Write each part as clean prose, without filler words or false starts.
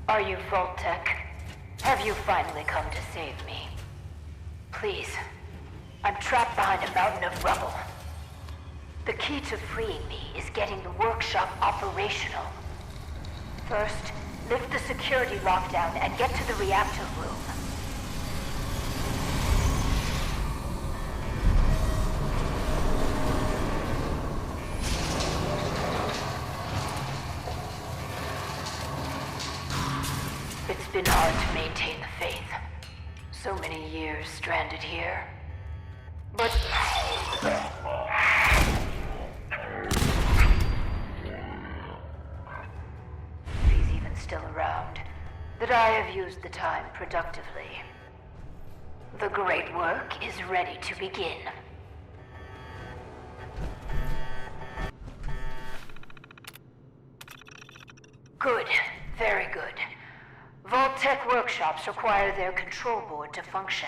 Are you Vault-Tec? Have you finally come to save me? Please. I'm trapped behind a mountain of rubble. The key to freeing me is getting the workshop operational. First, lift the security lockdown and get to the reactor room. It's been hard to maintain the faith. So many years stranded here. But... if he's even still around, that I have used the time productively. The great work is ready to begin. Good. Very good. Vault-Tec workshops require their control board to function.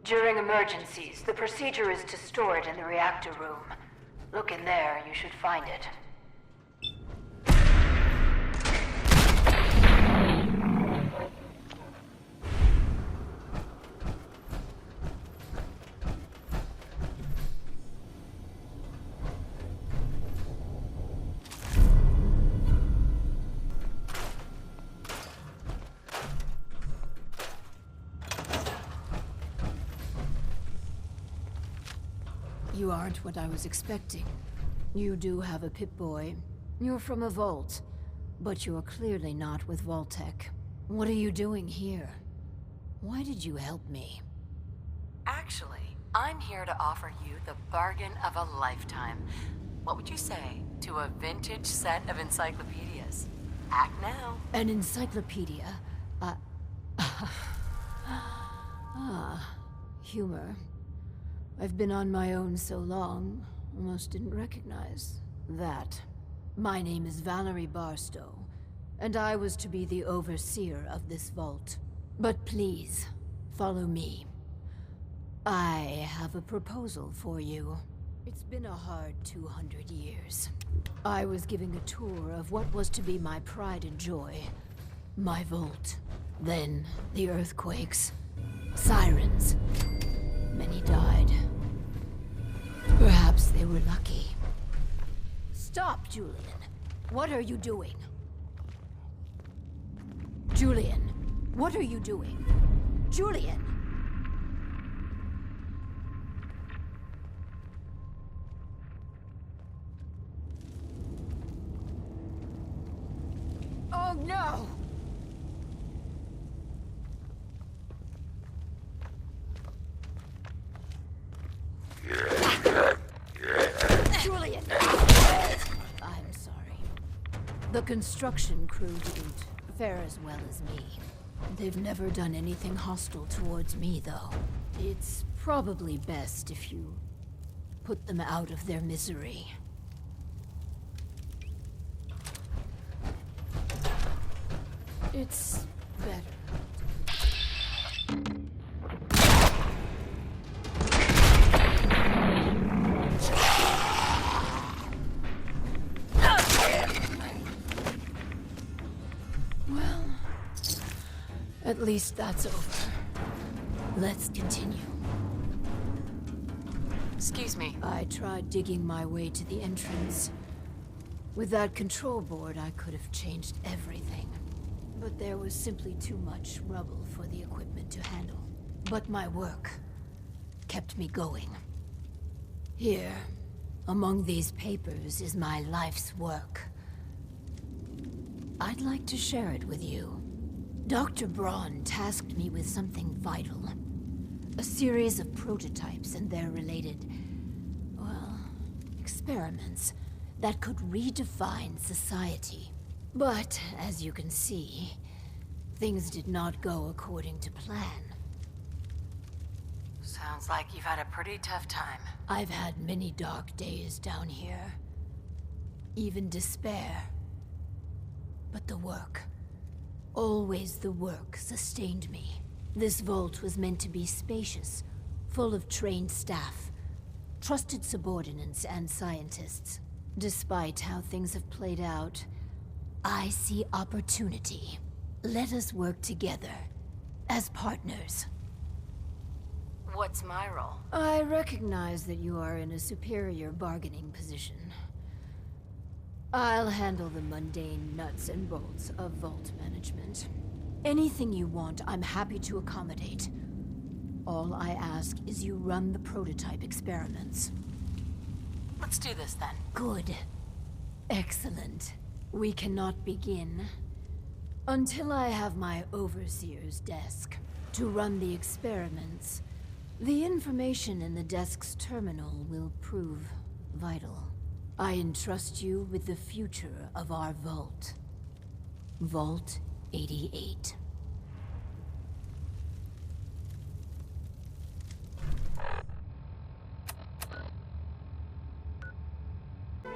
During emergencies, the procedure is to store it in the reactor room. Look in there, you should find it. You aren't what I was expecting. You do have a Pip-Boy. You're from a vault. But you're clearly not with Vault-Tec. What are you doing here? Why did you help me? Actually, I'm here to offer you the bargain of a lifetime. What would you say to a vintage set of encyclopedias? Act now. An encyclopedia? Humor. I've been on my own so long, almost didn't recognize that. My name is Valerie Barstow, and I was to be the overseer of this vault. But please, follow me. I have a proposal for you. It's been a hard 200 years. I was giving a tour of what was to be my pride and joy. My vault. Then, the earthquakes. Sirens. Many died. Perhaps they were lucky. Stop, Julian. What are you doing? Julian, what are you doing? Julian! Oh no! Julian! I'm sorry. The construction crew didn't fare as well as me. They've never done anything hostile towards me, though. It's probably best if you put them out of their misery. It's better. Well, at least that's over. Let's continue. Excuse me. I tried digging my way to the entrance. With that control board, I could have changed everything. But there was simply too much rubble for the equipment to handle. But my work kept me going. Here, among these papers, is my life's work. I'd like to share it with you. Dr. Braun tasked me with something vital. A series of prototypes and their related, well, experiments that could redefine society. But, as you can see, things did not go according to plan. Sounds like you've had a pretty tough time. I've had many dark days down here. Even despair. But the work, always the work, sustained me. This vault was meant to be spacious, full of trained staff, trusted subordinates and scientists. Despite how things have played out, I see opportunity. Let us work together, as partners. What's my role? I recognize that you are in a superior bargaining position. I'll handle the mundane nuts and bolts of Vault management. Anything you want, I'm happy to accommodate. All I ask is you run the prototype experiments. Let's do this then. Good. Excellent. We cannot begin until I have my overseer's desk to run the experiments. The information in the desk's terminal will prove vital. I entrust you with the future of our vault. Vault 88.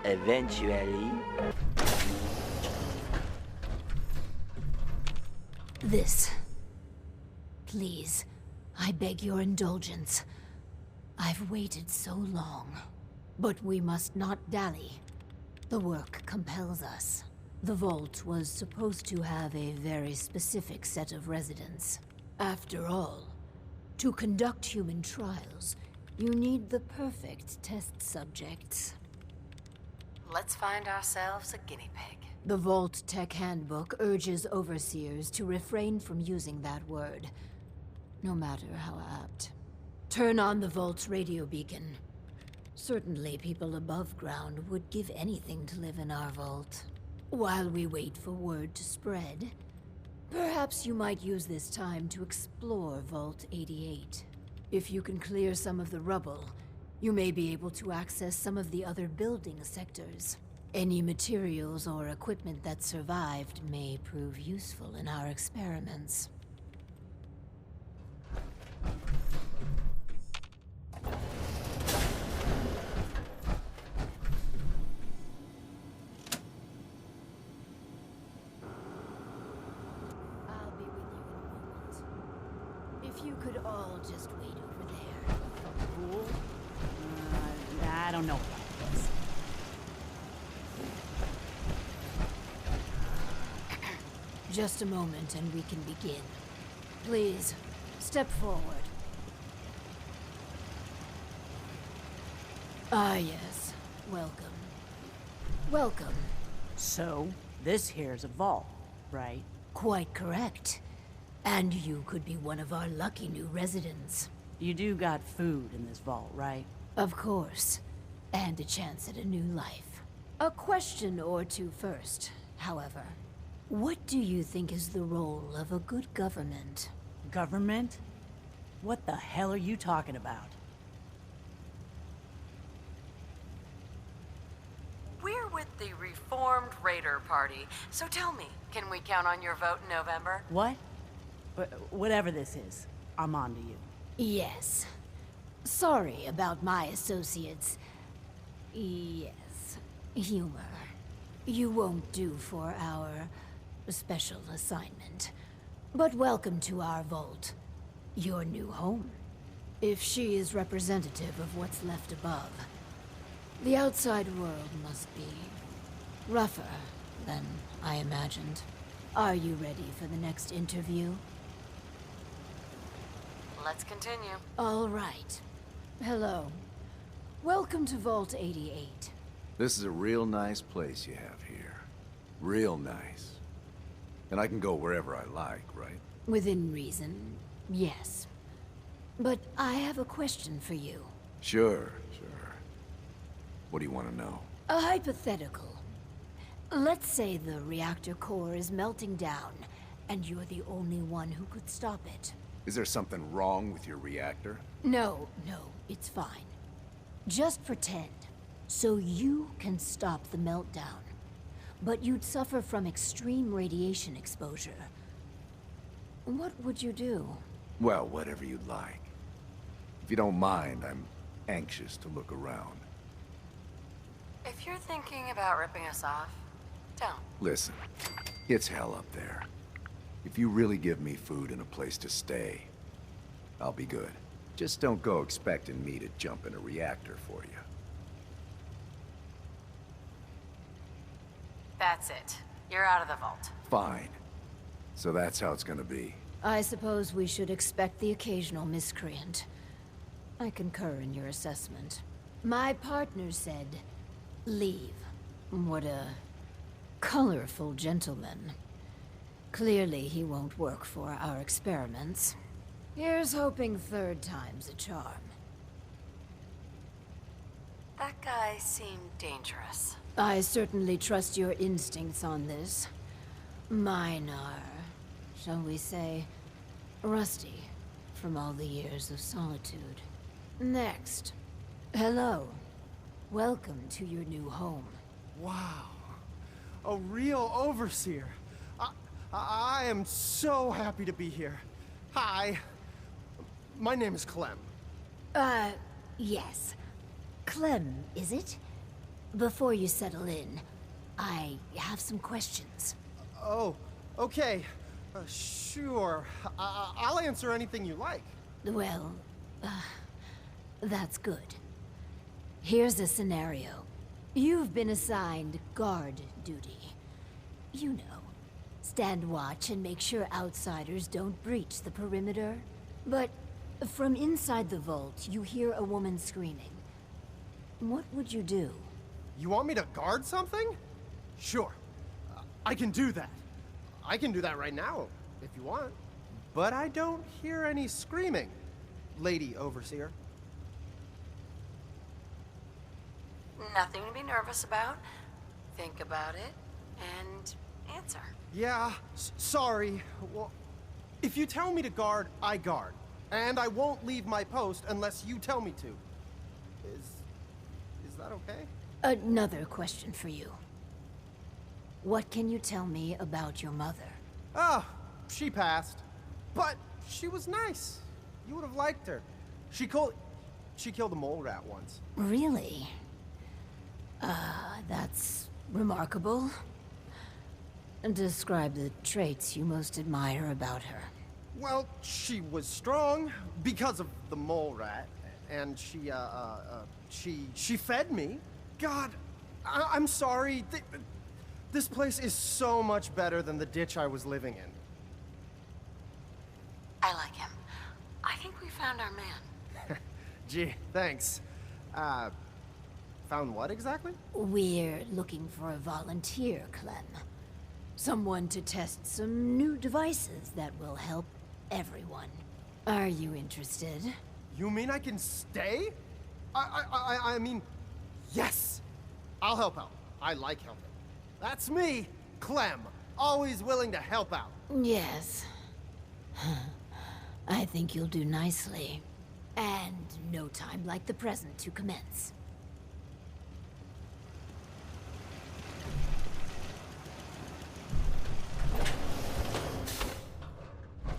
Eventually. This. Please, I beg your indulgence. I've waited so long. But we must not dally. The work compels us. The Vault was supposed to have a very specific set of residents. After all, to conduct human trials, you need the perfect test subjects. Let's find ourselves a guinea pig. The Vault Tech Handbook urges overseers to refrain from using that word, no matter how apt. Turn on the Vault's radio beacon. Certainly people above ground would give anything to live in our vault. While we wait for word to spread, perhaps you might use this time to explore Vault 88. If you can clear some of the rubble, you may be able to access some of the other building sectors. Any materials or equipment that survived may prove useful in our experiments. I'll be with you in a moment. If you could all just wait over there. Cool. I don't know about this. Just a moment and we can begin. Please, step forward. Ah, yes. Welcome. Welcome. So, this here's a vault, right? Quite correct. And you could be one of our lucky new residents. You do got food in this vault, right? Of course. And a chance at a new life. A question or two first, however. What do you think is the role of a good government? Government? What the hell are you talking about? We're with the Reformed Raider Party, so tell me, can we count on your vote in November? What? Whatever this is, I'm on to you. Yes. Sorry about my associates. Yes. Humor. You won't do for our special assignment. But welcome to our vault. Your new home. If she is representative of what's left above, the outside world must be rougher than I imagined. Are you ready for the next interview? Let's continue. All right. Hello. Welcome to Vault 88. This is a real nice place you have here. Real nice. And I can go wherever I like, right? Within reason, yes. But I have a question for you. Sure. What do you want to know? A hypothetical. Let's say the reactor core is melting down, and you're the only one who could stop it. Is there something wrong with your reactor? No, it's fine. Just pretend. So you can stop the meltdown. But you'd suffer from extreme radiation exposure. What would you do? Well, whatever you'd like. If you don't mind, I'm anxious to look around. If you're thinking about ripping us off, don't. Listen, it's hell up there. If you really give me food and a place to stay, I'll be good. Just don't go expecting me to jump in a reactor for you. That's it. You're out of the vault. Fine. So that's how it's gonna be. I suppose we should expect the occasional miscreant. I concur in your assessment. My partner said, leave. What a colorful gentleman. Clearly he won't work for our experiments. Here's hoping third time's a charm. That guy seemed dangerous. I certainly trust your instincts on this. Mine are, shall we say, rusty from all the years of solitude. Next. Hello. Welcome to your new home. Wow. A real overseer. I am so happy to be here. Hi. My name is Clem. Yes. Clem, is it? Before you settle in, I have some questions. Oh, okay. Sure. I'll answer anything you like. Well, that's good. Here's a scenario. You've been assigned guard duty. You know, stand watch and make sure outsiders don't breach the perimeter. But from inside the vault, you hear a woman screaming. What would you do? You want me to guard something? Sure. I can do that. I can do that right now, if you want. But I don't hear any screaming, Lady Overseer. Nothing to be nervous about. Think about it and answer. Yeah, sorry. Well, if you tell me to guard, I guard. And I won't leave my post unless you tell me to. Is that okay? Another question for you. What can you tell me about your mother? Oh, she passed. But she was nice. You would have liked her. She killed a mole rat once. Really? That's remarkable. Describe the traits you most admire about her. Well, she was strong because of the mole rat, and she fed me. God, I'm sorry. This place is so much better than the ditch I was living in. I like him. I think we found our man. Gee, thanks. Found what exactly? We're looking for a volunteer, Clem. Someone to test some new devices that will help everyone. Are you interested? You mean I can stay? I mean, yes! I'll help out. I like helping. That's me, Clem. Always willing to help out. Yes. I think you'll do nicely. And no time like the present to commence.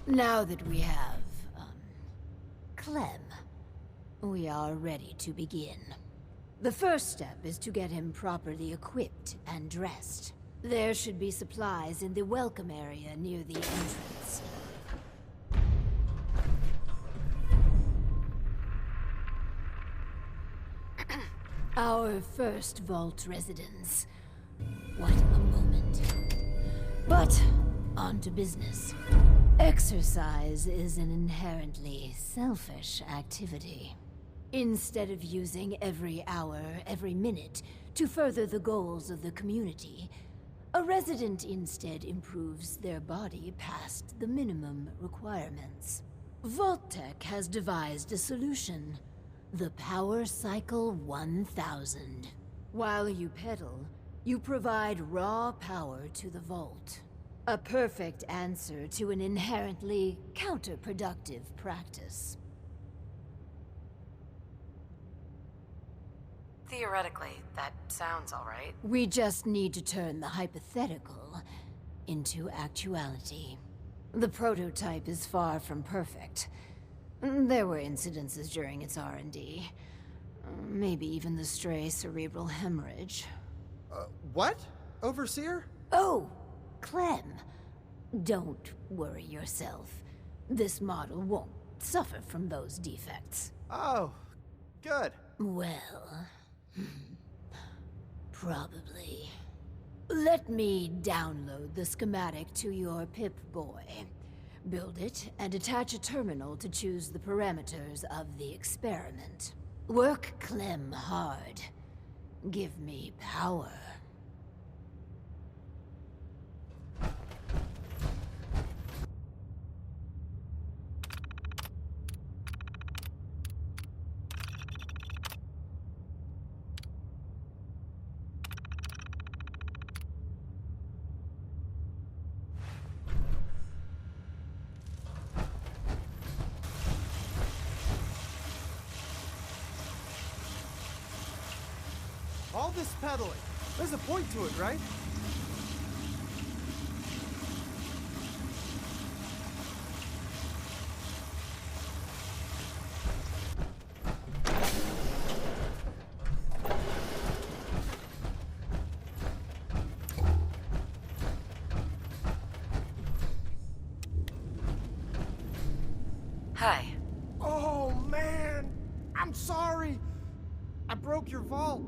Now that we have, Clem, we are ready to begin. The first step is to get him properly equipped and dressed. There should be supplies in the welcome area near the entrance. Our first vault residence. What a moment. But, on to business. Exercise is an inherently selfish activity. Instead of using every hour, every minute to further the goals of the community, a resident instead improves their body past the minimum requirements. Vault-Tec has devised a solution. The Power Cycle 1000. While you pedal, you provide raw power to the vault. A perfect answer to an inherently counterproductive practice. Theoretically, that sounds all right. We just need to turn the hypothetical into actuality. The prototype is far from perfect. There were incidences during its R&D. Maybe even the stray cerebral hemorrhage. What? Overseer? Oh, Clem. Don't worry yourself. This model won't suffer from those defects. Oh, good. Well, probably. Let me download the schematic to your Pip-Boy. Build it and attach a terminal to choose the parameters of the experiment. Work Clem hard. Give me power. All this pedaling. There's a point to it, right? Hi. Oh, man! I'm sorry! I broke your vault.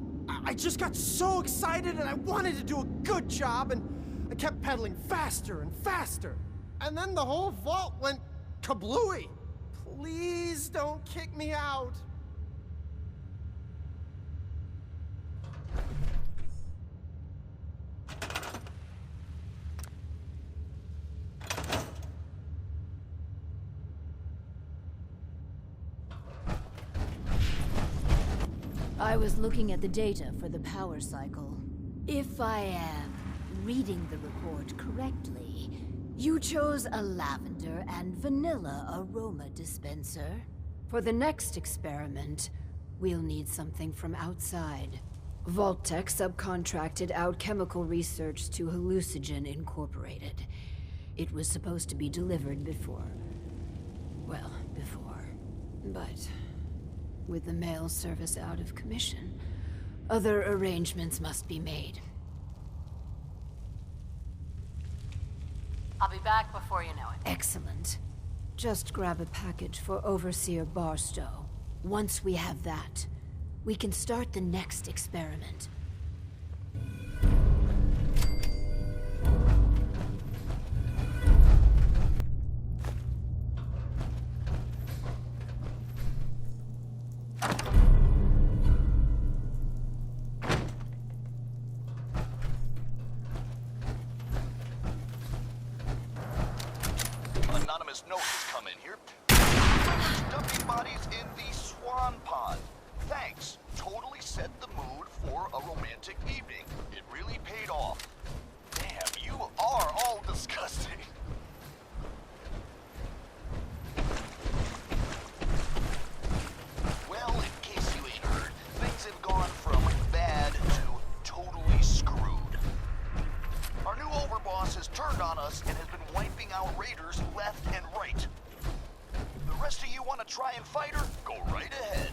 I just got so excited and I wanted to do a good job and I kept pedaling faster and faster. And then the whole vault went kablooey. Please don't kick me out. I was looking at the data for the power cycle. If I am reading the report correctly, you chose a lavender and vanilla aroma dispenser. For the next experiment, we'll need something from outside. Vault-Tec subcontracted out chemical research to Hallucigen Incorporated. It was supposed to be delivered before. Well, before. But with the mail service out of commission, other arrangements must be made. I'll be back before you know it. Excellent. Just grab a package for Overseer Barstow. Once we have that, we can start the next experiment. Anonymous note has come in here. Dumping bodies in the Swan Pond. Thanks. Totally set the mood for a romantic evening. It really paid off. Damn, you are all disgusting. Well, in case you ain't heard, things have gone from bad to totally screwed. Our new overboss has turned on us and has been wiping out raiders left and right. The rest of you want to try and fight her? Go right ahead.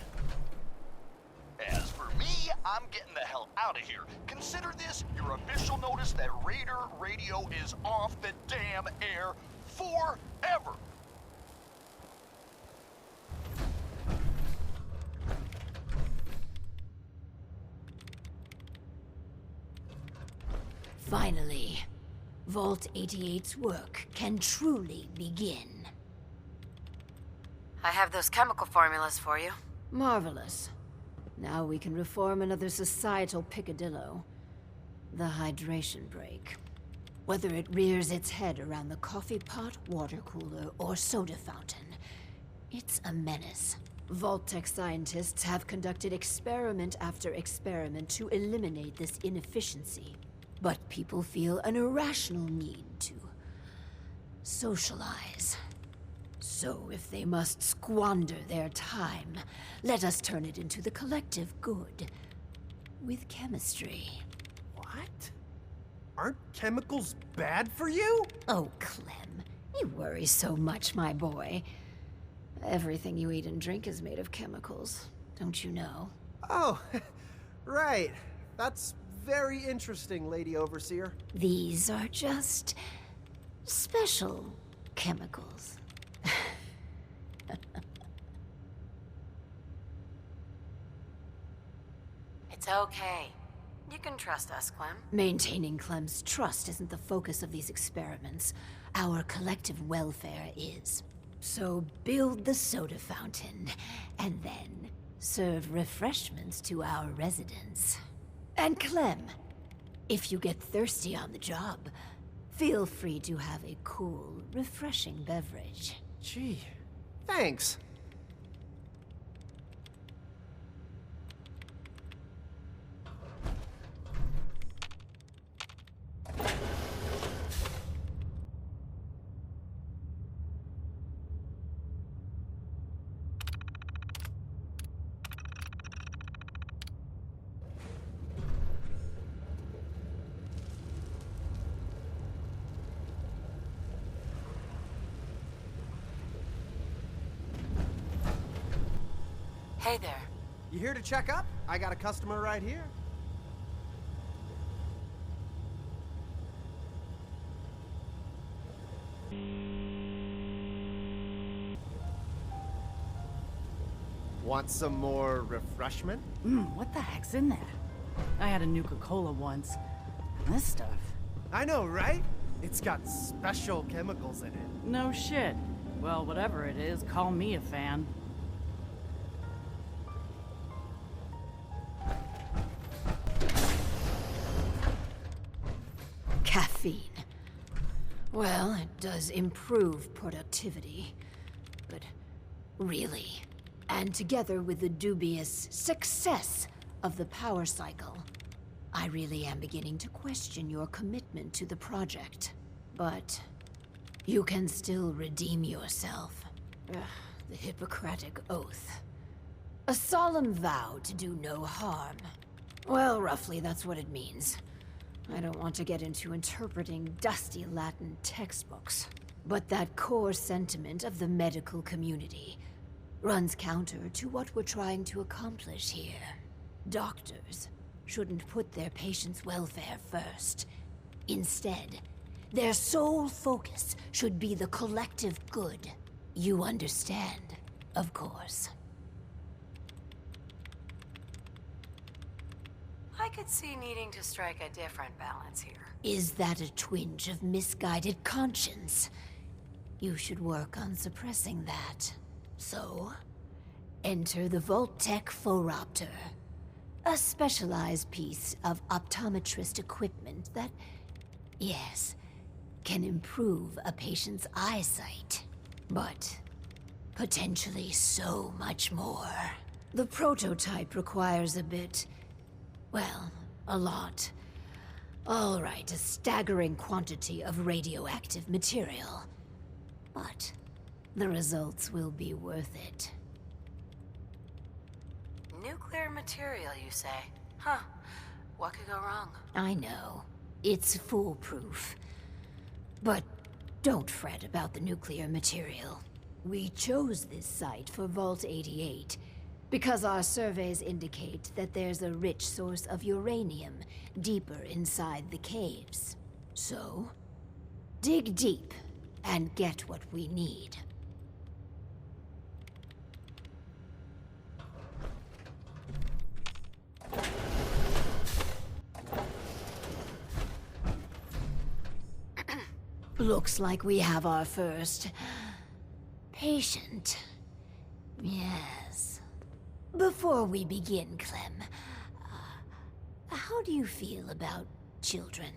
As for me, I'm getting the hell out of here. Consider this your official notice that Raider Radio is off the damn air forever. Finally, Vault 88's work can truly begin. I have those chemical formulas for you. Marvelous. Now we can reform another societal picadillo. The hydration break. Whether it rears its head around the coffee pot, water cooler, or soda fountain, it's a menace. Vault-Tec scientists have conducted experiment after experiment to eliminate this inefficiency. But people feel an irrational need to socialize. So if they must squander their time, let us turn it into the collective good. With chemistry. What? Aren't chemicals bad for you? Oh, Clem, you worry so much, my boy. Everything you eat and drink is made of chemicals, don't you know? Oh, right. That's very interesting, Lady Overseer. These are just special chemicals. It's okay. You can trust us, Clem. Maintaining Clem's trust isn't the focus of these experiments. Our collective welfare is. So build the soda fountain, and then serve refreshments to our residents. And Clem, if you get thirsty on the job, feel free to have a cool, refreshing beverage. Gee, thanks. Hey there. You here to check up? I got a customer right here. Want some more refreshment? What the heck's in there? I had a Nuka-Cola once. This stuff. I know, right? It's got special chemicals in it. No shit. Well, whatever it is, call me a fan. Caffeine. Well, it does improve productivity. But really, and together with the dubious success of the power cycle, I really am beginning to question your commitment to the project. But you can still redeem yourself. Ugh, the Hippocratic Oath. A solemn vow to do no harm. Well, roughly that's what it means. I don't want to get into interpreting dusty Latin textbooks, but that core sentiment of the medical community runs counter to what we're trying to accomplish here. Doctors shouldn't put their patients' welfare first. Instead, their sole focus should be the collective good. You understand, of course. I could see needing to strike a different balance here. Is that a twinge of misguided conscience? You should work on suppressing that. So, enter the Vault-Tec Phoropter. A specialized piece of optometrist equipment that, yes, can improve a patient's eyesight. But potentially so much more. The prototype requires a bit, well, a lot. All right, a staggering quantity of radioactive material. But the results will be worth it. Nuclear material, you say? Huh. What could go wrong? I know. It's foolproof. But don't fret about the nuclear material. We chose this site for Vault 88 because our surveys indicate that there's a rich source of uranium deeper inside the caves. So, dig deep and get what we need. Looks like we have our first patient. Yes. Before we begin, Clem, how do you feel about children?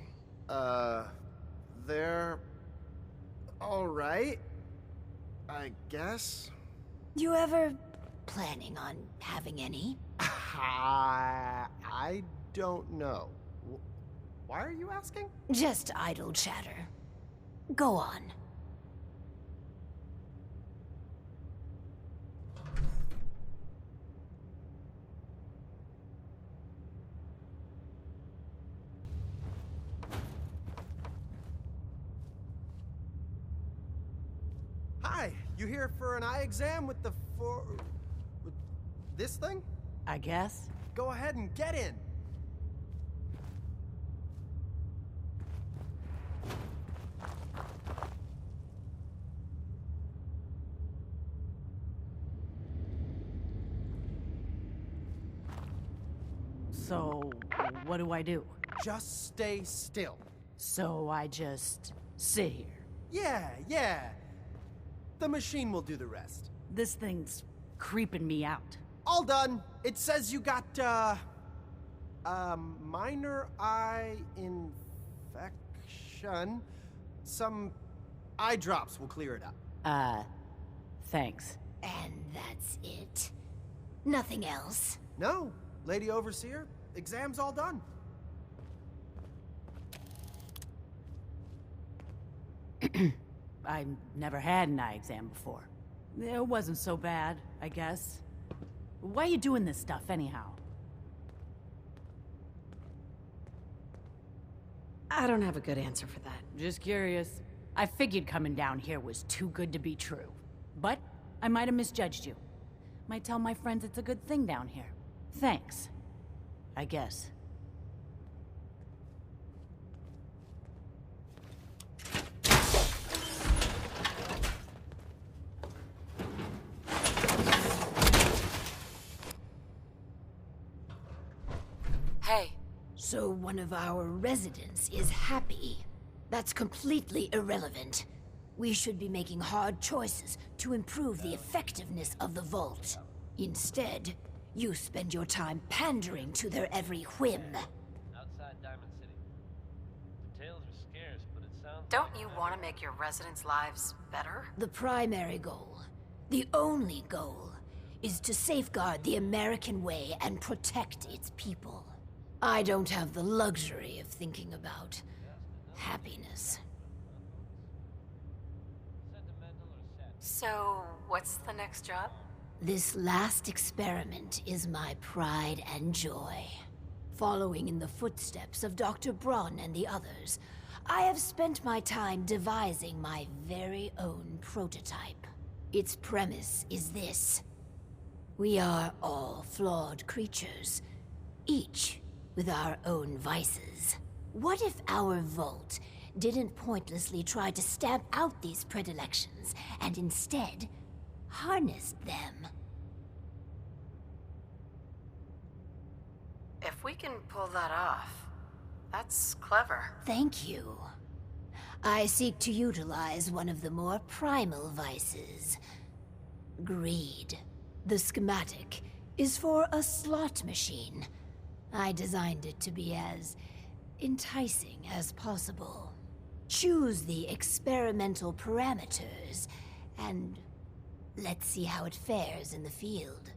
They're all right, I guess. You ever planning on having any? I don't know. Why are you asking? Just idle chatter. Go on. Hi, you here for an eye exam with with this thing? I guess. Go ahead and get in. So, what do I do? Just stay still. So I just sit here. Yeah. The machine will do the rest. This thing's creeping me out. All done. It says you got, minor eye infection. Some eye drops will clear it up. Thanks. And that's it? Nothing else? No, Lady Overseer, exam's all done. I never had an eye exam before. It wasn't so bad, I guess. Why are you doing this stuff, anyhow? I don't have a good answer for that. Just curious. I figured coming down here was too good to be true. But I might have misjudged you. Might tell my friends it's a good thing down here. Thanks. I guess. Hey, So one of our residents is happy. That's completely irrelevant. We should be making hard choices to improve the effectiveness of the Vault. Instead, you spend your time pandering to their every whim. Outside Diamond City. Details are scarce, but it sounds don't you want to make your residents' lives better? The primary goal, the only goal, is to safeguard the American way and protect its people. I don't have the luxury of thinking about happiness. sentimental or sad. So, what's the next job? This last experiment is my pride and joy. Following in the footsteps of Dr. Braun and the others, I have spent my time devising my very own prototype. Its premise is this. We are all flawed creatures, each with our own vices. What if our Vault didn't pointlessly try to stamp out these predilections, and instead harnessed them? If we can pull that off, that's clever. Thank you. I seek to utilize one of the more primal vices. Greed. The schematic is for a slot machine. I designed it to be as enticing as possible. Choose the experimental parameters, and let's see how it fares in the field.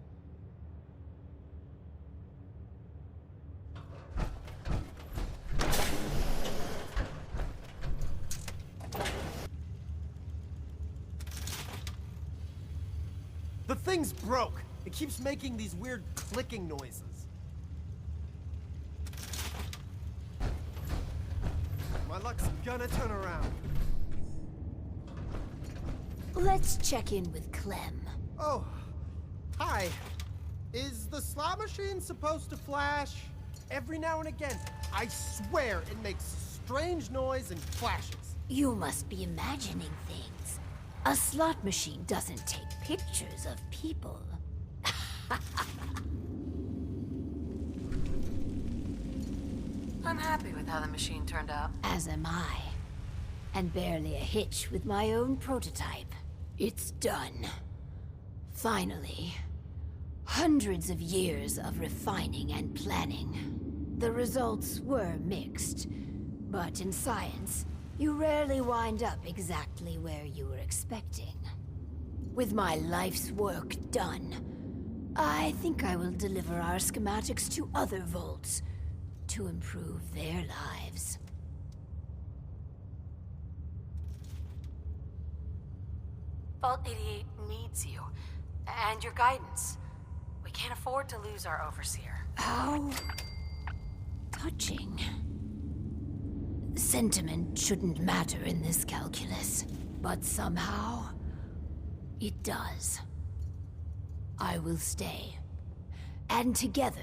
The thing's broke. It keeps making these weird clicking noises. My luck's gonna turn around. Let's check in with Clem. Oh, hi. Is the slot machine supposed to flash? Every now and again, I swear it makes strange noise and flashes. You must be imagining things. A slot machine doesn't take pictures of people. I'm happy with how the machine turned out. As am I. And barely a hitch with my own prototype. It's done. Finally. Hundreds of years of refining and planning. The results were mixed. But in science, you rarely wind up exactly where you were expecting. With my life's work done, I think I will deliver our schematics to other Vaults to improve their lives. Vault 88 needs you, and your guidance. We can't afford to lose our Overseer. How touching. Sentiment shouldn't matter in this calculus, but somehow it does. I will stay. And together,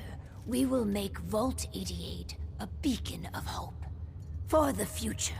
we will make Vault 88 a beacon of hope for the future.